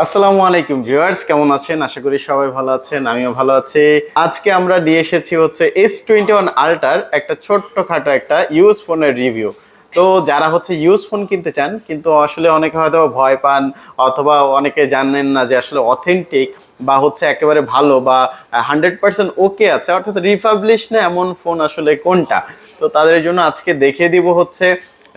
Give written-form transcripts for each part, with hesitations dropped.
আসসালামু আলাইকুম ভিউয়ার্স, কেমন আছেন? আশা করি সবাই ভালো আছেন, আমিও ভালো আছি। আজকে আমরা নিয়ে এসেছি হচ্ছে S21 আল্ট্রার একটা ছোট্টখাটো একটা ইউজ ফোনের রিভিউ। তো যারা হচ্ছে ইউজ ফোন কিনতে চান, কিন্তু আসলে অনেকে হয়তো ভয় পান অথবা অনেকে জানেন না যে আসলে অথেন্টিক বা হচ্ছে একেবারে ভালো বা 100% ওকে আছে, অর্থাৎ রিফাবলিশ না এমন ফোন আসলে কোনটা। তো তাদের জন্য আজকে দেখিয়ে দিব হচ্ছে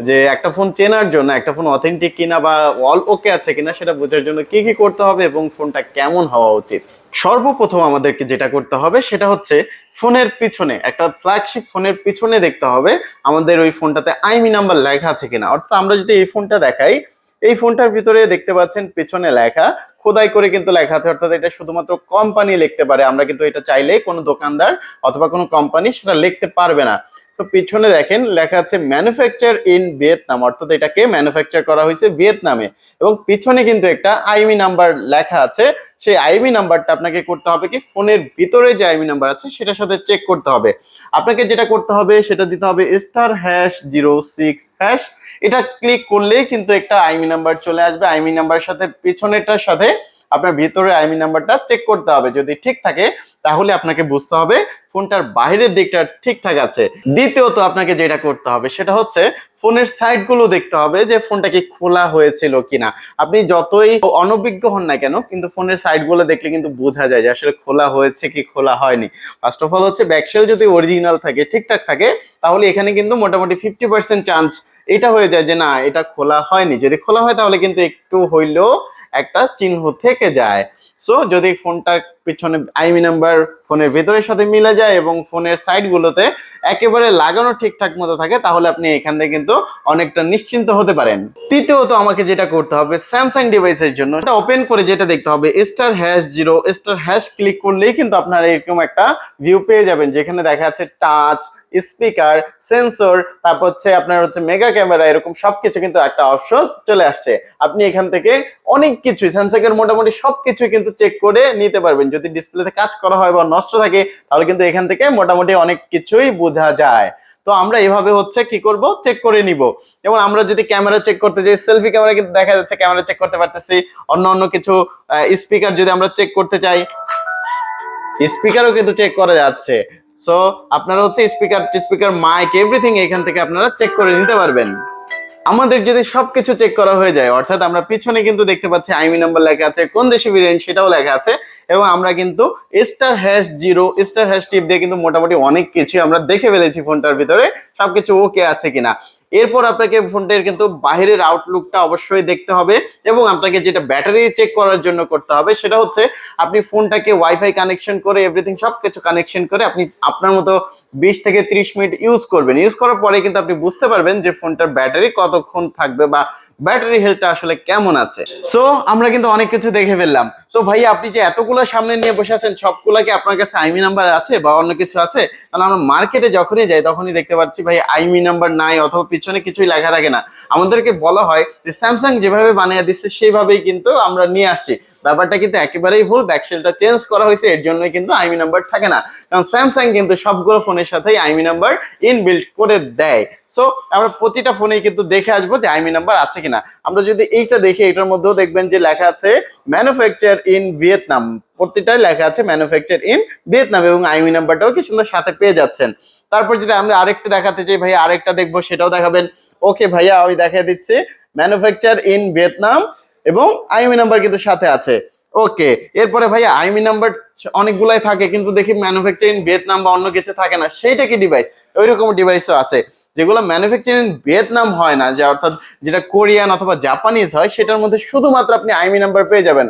যে একটা ফোন চেনার জন্য, একটা ফোন অথেন্টিক কিনা বা অল ওকে আছে কিনা সেটা বোঝার জন্য কি কি করতে হবে এবং ফোনটা কেমন হওয়া উচিত। সর্বপ্রথম আমাদেরকে যেটা করতে হবে সেটা হচ্ছে ফোনের পিছনে, একটা ফ্ল্যাগশিপ ফোনের পিছনে দেখতে হবে আমাদের ওই ফোনটাতে আইমি নাম্বার লেখা আছে কিনা। অর্থাৎ আমরা যদি এই ফোনটা দেখাই, এই ফোনটার ভিতরে দেখতে পাচ্ছেন পিছনে লেখা, খোদাই করে কিন্তু লেখা আছে, অর্থাৎ এটা শুধুমাত্র কোম্পানি লিখতে পারে। আমরা কিন্তু এটা চাইলেই কোনো দোকানদার অথবা কোনো কোম্পানি সেটা লিখতে পারবে না। তো পিছনে দেখেন লেখা আছে ম্যানুফ্যাকচার ইন ভিয়েতনাম, অর্থাৎ এটাকে ম্যানুফ্যাকচার করা হয়েছে ভিয়েতনামে। এবং পিছনে কিন্তু একটা আইমি নাম্বার লেখা আছে। সেই আইমি নাম্বারটা আপনাকে করতে হবে কি, ফোনের ভিতরে যে আইমি নাম্বার আছে সেটার সাথে চেক করতে হবে। আপনাকে যেটা করতে হবে সেটা দিতে হবে *#06#। এটা ক্লিক করলেই কিন্তু একটা আইমি নাম্বার চলে আসবে। আইমি নাম্বারের সাথে পিছনেরটার সাথে আপনার ভিতরে আইমি নাম্বারটা চেক করতে হবে। যদি ঠিক থাকে তাহলে আপনাকে বুঝতে হবে ফোনটার বাইরের দিকটা ঠিকঠাক আছে। দ্বিতীয়ত আপনাকে যেটা করতে হবে সেটা হচ্ছে ফোনের সাইড গুলো দেখতে হবে যে ফোনটা কি খোলা হয়েছিল কিনা। আপনি যতই অনভিজ্ঞ হন না কেন, কিন্তু ফোনের সাইড গুলো দেখলে কিন্তু বোঝা যায় যে আসলে খোলা হয়েছে কি খোলা হয়নি। ফার্স্ট অফ অল হচ্ছে ব্যাকশেল যদি অরিজিনাল থাকে, ঠিকঠাক থাকে, তাহলে এখানে কিন্তু মোটামুটি 50% চান্স এটা হয়ে যায় যে না, এটা খোলা হয়নি। যদি খোলা হয় তাহলে কিন্তু একটু হইলেও একটা চিহ্ন থেকে যায়। সো যদি ফোনটা পিছনে আইমি নাম্বার ফোনের ভেতরের সাথে মিলে যায় এবং ফোনের সাইড গুলোতে একেবারে লাগানো ঠিকঠাক মতো থাকে, তাহলে আপনি এখান থেকে কিন্তু অনেকটা নিশ্চিন্ত হতে পারেন। তৃতীয়ত আমাকে যেটা করতে হবে স্যামসাং ডিভাইসের জন্য, এটা ওপেন করে যেটা দেখতে হবে *#0 ক্লিক করলেই কিন্তু আপনারা এরকম একটা ভিউ পেয়ে যাবেন, যেখানে দেখা যাচ্ছে টাচ, স্পিকার, সেন্সর, তারপর হচ্ছে আপনার হচ্ছে মেগা ক্যামেরা, এরকম সবকিছু কিন্তু একটা অপশন চলে আসছে। আপনি এখান থেকে অনেক কিছু স্যামসাং এর মোটামুটি সবকিছু কিন্তু চেক করে নিতে পারবেন। যদি ডিসপ্লেতে কাজ করা হয় বা নষ্ট থাকে তাহলে কিন্তু এখান থেকে মোটামুটি অনেক কিছুই বোঝা যায়। তো আমরা এভাবে হচ্ছে কি করব, চেক করে নিব। যেমন আমরা যদি ক্যামেরা চেক করতে যাই, সেলফি ক্যামেরা কিন্তু দেখা যাচ্ছে ক্যামেরা চেক করতে পারতেছি। অন্য কিছু স্পিকার যদি আমরা চেক করতে চাই, স্পিকারও কিন্তু চেক করা যাচ্ছে। সো আপনারা হচ্ছে স্পিকার মাইক এভরিথিং এখান থেকে আপনারা চেক করে নিতে পারবেন। আমাদের যদি সবকিছু চেক করা হয়ে যায়, অর্থাৎ আমরা পিছনে কিন্তু দেখতে পাচ্ছি আইমি নাম্বার লেখা আছে, কোন দেশি ভেরিয়েন্ট সেটাও লেখা আছে, এবং আমরা কিন্তু *#0 টিপ দিয়ে কিন্তু মোটামুটি অনেক কিছু আমরা দেখে ফেলেছি ফোনটার ভিতরে সবকিছু ওকে আছে কিনা। এরপর আপনাকে ফোনটার কিন্তু বাইরের আউটলুকটা অবশ্যই দেখতে হবে, এবং আপনাকে যেটা ব্যাটারি চেক করার জন্য করতে হবে সেটা হচ্ছে আপনি ফোনটাকে ওয়াইফাই কানেকশন করে এভরিথিং সবকিছু কানেকশন করে আপনি আপনার মতো 20 থেকে 30 মিনিট ইউজ করবেন। ইউজ করার পরে কিন্তু আপনি বুঝতে পারবেন যে ফোনটার ব্যাটারি কতক্ষণ থাকবে বা ব্যাটারি হেলথটা আসলে কেমন আছে। সো আমরা কিন্তু অনেক কিছু দেখে ফেললাম। তো ভাই আপনি যে এতগুলো সামনে নিয়ে বসে আছেন, সবগুলা কি আপনার কাছে আইমি নাম্বার আছে বা অন্য কিছু আছে? কারণ আমরা মার্কেটে যখনই যাই তখনই দেখতে পাচ্ছি ভাই আইমি নাম্বার নাই, অথবা পিছনে কিছুই লেখা থাকে না। আমাদেরকে বলা হয় যে স্যামসাং যেভাবে বানিয়ে দিচ্ছে সেভাবেই কিন্তু আমরা নিয়ে আসছি। ব্যাপারটা কিন্তু একেবারেই ভুল। ব্যাকশেলটা চেঞ্জ করা হয়েছে, এর জন্যই কিন্তু আইমি নাম্বার থাকে না। কারণ স্যামসাং কিন্তু সবগুলো ফোনের সাথেই আইমি নাম্বার ইনবিল্ট করে দেয়। সো আমরা প্রতিটা ফোনেই কিন্তু দেখে আসবো যে আইমি নাম্বার আছে কিনা। আমরা যদি এইটা দেখি, এটার মধ্যেও দেখবেন যে লেখা আছে ম্যানুফ্যাকচার ইন ভিয়েতনাম। প্রতিটাই লেখা আছে ম্যানুফ্যাকচার ইন ভিয়েতনাম, এবং আইমি নাম্বারটাও কি সুন্দর সাথে পেয়ে যাচ্ছেন। তারপর যদি আমরা আরেকটা দেখাতে চাই, ভাই আরেকটা দেখবো, সেটাও দেখাবেন। ওকে ভাইয়া, আমি দেখিয়ে দিচ্ছি ম্যানুফ্যাকচার ইন ভিয়েতনাম এবং আইমি নাম্বার কিন্তু সাথে আছে। ওকে, এরপরে ভাইয়া আইমি নাম্বার অনেকগুলাই থাকে, কিন্তু দেখি ম্যানুফ্যাকচার ইন ভিয়েতনাম বা অন্য কিছু থাকে না। সেইটা কি ডিভাইস? ওইরকম ডিভাইসও আছে যেগুলো ম্যানুফ্যাকচার ইন ভিয়েতনাম হয় না, যে অর্থাৎ যেটা কোরিয়ান অথবা জাপানিজ হয়, সেটার মধ্যে শুধুমাত্র আপনি আইমি নাম্বার পেয়ে যাবেন।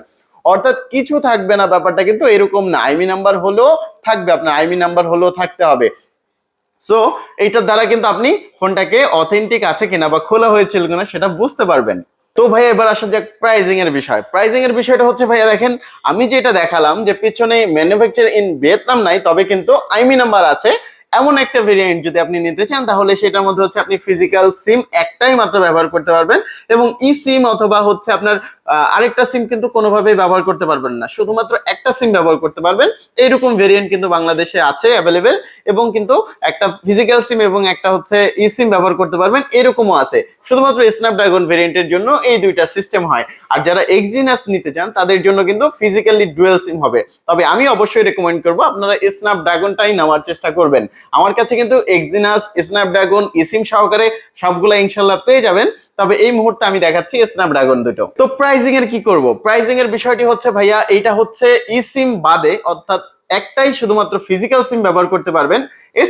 অর্থাৎ কিছু থাকবে না, ব্যাপারটা কিন্তু এরকম না। আইমি নাম্বার হলেও থাকবে, আপনার আইমি নাম্বার হলেও থাকতে হবে। সো এইটার দ্বারা কিন্তু আপনি ফোনটাকে অথেন্টিক আছে কিনা বা খোলা হয়েছিল কিনা সেটা বুঝতে পারবেন। তো ভাইয়া এবার আসা যাক প্রাইজিং এর বিষয়। প্রাইজিং এর বিষয়টা হচ্ছে ভাইয়া দেখেন, আমি যেটা দেখালাম যে পিছনে ম্যানুফ্যাকচার ইন ভিয়েতনাম নাই, তবে কিন্তু আইমি নাম্বার আছে, এমন একটা ভেরিয়েন্ট যদি আপনি নিতে চান, তাহলে সেটার মধ্যে হচ্ছে আপনি ফিজিক্যাল সিম একটাই মাত্র ব্যবহার করতে পারবেন, এবং ই সিম অথবা হচ্ছে আপনার আরেকটা সিম কিন্তু কোনোভাবেই ব্যবহার করতে পারবেন না, শুধুমাত্র একটা সিম ব্যবহার করতে পারবেন। এইরকম ভেরিয়েন্ট কিন্তু বাংলাদেশে আছে অ্যাভেলেবেল, এবং কিন্তু একটা ফিজিক্যাল সিম এবং একটা হচ্ছে ই সিম ব্যবহার করতে পারবেন, এরকমও আছে। শুধুমাত্র স্ন্যাপড্রাগন ভেরিয়েন্টের জন্য এই দুইটা সিস্টেম হয়। আর যারা এক্সিনাস নিতে চান তাদের জন্য কিন্তু ফিজিক্যালি ডুয়েল সিম হবে। তবে আমি অবশ্যই রেকমেন্ড করবো আপনারা স্ন্যাপড্রাগনটাই নেওয়ার চেষ্টা করবেন। আমার কাছে কিন্তু এক্সিনাস, স্ন্যাপড্রাগন, ইসিম সহকারে সবগুলা ইনশাল্লাহ পেয়ে যাবেন। তবে এই মুহূর্তে আমি দেখাচ্ছি স্ন্যাপড্রাগন দুটো। তো প্রাইসিং এর কি করব? প্রাইসিং এর বিষয়টি হচ্ছে ভাইয়া, এইটা হচ্ছে ইসিম বাদে, অর্থাৎ একটাই শুধুমাত্র ফিজিক্যাল সিম ব্যবহার করতে পারবেন।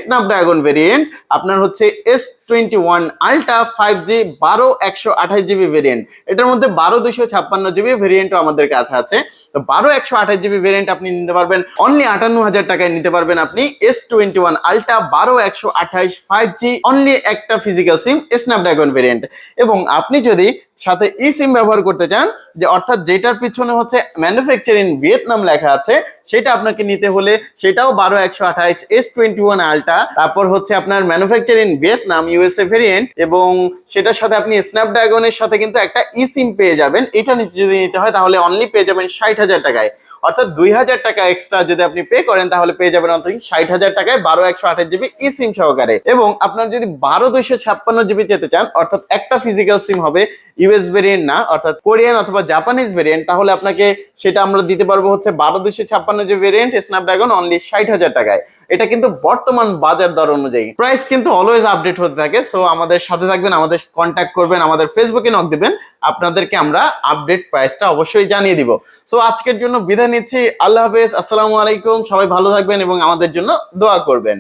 স্ন্যাপড্রাগন ভেরিয়েন্ট আপনার হচ্ছে S21 ultra 5G 12/128GB variant. এটার মধ্যে 12/256GB ভেরিয়েন্টও আমাদের কাছে আছে। তো 12/128GB ভেরিয়েন্ট আপনি নিতে পারবেন অনলি 58,000 টাকায় নিতে পারবেন আপনি S21 আলট্রা 12/128 5G অনলি একটা ফিজিক্যাল সিম স্ন্যাপড্রাগন ভেরিয়েন্ট। এবং আপনি যদি সাথে ই সিম ব্যবহার করতে চান, যে অর্থাৎ যেটার পিছনে হচ্ছে ম্যানুফ্যাকচার ইন ভিয়েতনাম লেখা আছে, সেটা আপনাকে নিতে হলে সেটাও 12/128 S21 আলট্রা, তারপর হচ্ছে আপনার manufacture in Vietnam USA variant, এবং সেটার সাথে আপনি স্ন্যাপড্রাগনের সাথে কিন্তু একটা ই সিম পেয়ে যাবেন। এটা যদি নিতে হয় তাহলে অনলি পেয়ে যাবেন 60,000 টাকায়। অর্থাৎ 2,000 টাকা এক্সট্রা যদি আপনি পে করেন তাহলে পেয়ে যাবেন অন্তত 60,000 টাকায় 12/128GB ই সিম সহকারে। এবং আপনার যদি 12/256GB যেতে চান, অর্থাৎ একটা ফিজিক্যাল সিম হবে, ইউএস ভেরিয়েন্ট না, অর্থাৎ কোরিয়ান অথবা জাপানিজ ভেরিয়েন্ট, তাহলে আপনাকে সেটা আমরা দিতে পারবো হচ্ছে 12/256GB ভেরিয়েন্ট স্ন্যাপড্রাগন অনলি 60,000 টাকায়। এটা কিন্তু বর্তমান বাজার দর অনুযায়ী। প্রাইস কিন্তু অলওয়েজ আপডেট হতে থাকে। সো আমাদের সাথে থাকবেন, আমাদের কন্ট্যাক্ট করবেন, আমাদের ফেসবুকে নক দিবেন, আপনাদেরকে আমরা আপডেট প্রাইসটা অবশ্যই জানিয়ে দিব। সো আজকের জন্য বিদায় নিচ্ছি। আল্লাহ হাফেজ, আসসালামু আলাইকুম। সবাই ভালো থাকবেন এবং আমাদের জন্য দোয়া করবেন।